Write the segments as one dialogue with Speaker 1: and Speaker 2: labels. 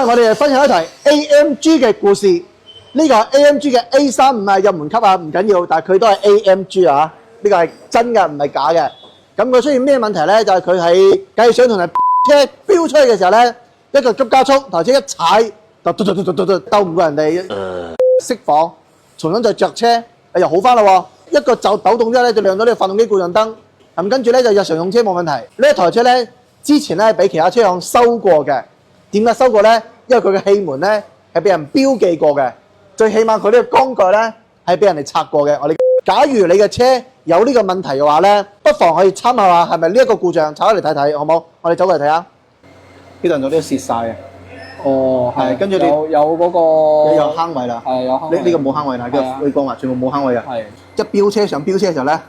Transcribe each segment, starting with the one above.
Speaker 1: 今日我哋分享一題 AMG 嘅故事。呢個係 AMG 嘅 A35唔係入門級啊，唔緊要，但係佢都係 AMG 啊。呢個係真嘅，唔係假嘅。咁佢出現咩問題咧？就係佢喺計上同埋車飆出去嘅時候咧，一個急加速，頭車一踩就兜唔過人哋，熄火，重新再着車，又好翻啦。一個就抖動之後咧，就亮到呢個發動機故障燈。咁跟住咧就日常用車冇問題。呢一台車咧之前咧俾其他車行收過嘅。點解收過咧？因為佢嘅氣門咧係俾人標記過嘅，最起碼佢呢個缸蓋咧係俾人哋拆過嘅。我哋假如你嘅車有呢個問題嘅話咧，不妨可以參考下係咪呢一個故障，拆開嚟睇睇，好唔好？我哋走過嚟睇下。呢度都蝕晒嘅。
Speaker 2: 哦，係。
Speaker 1: 跟住你
Speaker 2: 有嗰個
Speaker 1: 有坑位啦。
Speaker 2: 係有坑位。
Speaker 1: 呢個冇坑位啦，呢個可以講話全部冇坑位嘅。
Speaker 2: 係。
Speaker 1: 一飆車上飆車嘅時候咧，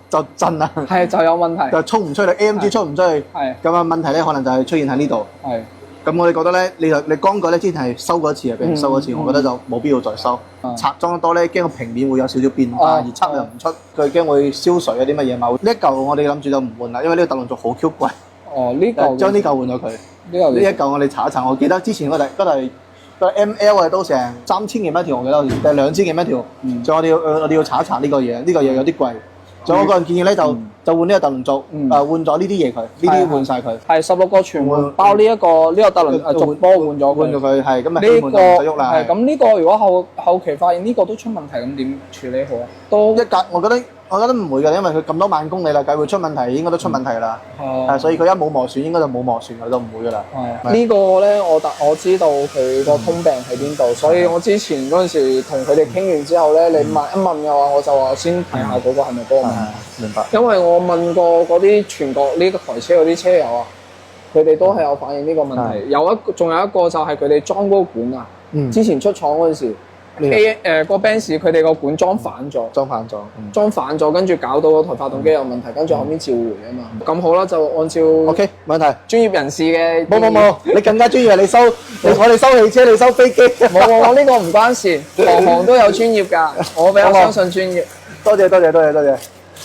Speaker 1: 就震啦。
Speaker 2: 係就有問題。
Speaker 1: 就衝唔出去 ，AMG 衝唔出去。係。咁啊問題咧可能就係出現喺呢度。係。咁我哋覺得咧，你缸蓋咧之前係收過一次，俾人收過一次，我覺得就冇必要再收。拆裝得多咧，驚個平面會有少少變化，而測又唔出，佢驚會燒水啊啲乜嘢嘛。呢一嚿我哋諗住就唔換啦，因為呢個特輪軸好 Q 貴。哦，呢嚿將呢嚿換咗佢。呢一嚿我哋查一查，我記得之前嗰台 ML 啊都成3000幾蚊一條，我記得好似定2000幾蚊一條。所以我哋要查一查呢個嘢，呢個嘢有啲貴。所以我個人建議咧就換呢個特輪軸，換咗呢啲嘢佢，呢啲換晒佢。係16個全換，包呢個特輪軸波換咗佢，係咁啊。呢個係咁呢個如果後期發現呢個都出問題，咁點處理好啊？都一格，我覺得唔會嘅，因為佢咁多萬公里啦，計會出問題，應該都出問題啦。所以佢一冇磨損，應該就冇磨損，佢都唔會噶啦。呢個咧，我知道佢個通病喺邊度，所以我之前嗰陣時同佢哋傾完之後咧，你問一問嘅話，我就話先睇下嗰個係咪嗰個問題。明白。因為我問過嗰啲全國呢個台車嗰啲車友啊，佢哋都係有反映呢個問題。仲有一個就係佢哋裝嗰個管啊，之前出廠嗰陣時。個 Benz 佢哋個管裝反咗，跟住搞到嗰台發動機有問題，跟住後面召回啊嘛。咁好啦，就按照 OK 問題專業人士嘅。冇，你更加專業，我哋收汽車，你收飛機。冇，我呢個唔關事，行行都有專業㗎，我比較相信專業。多謝。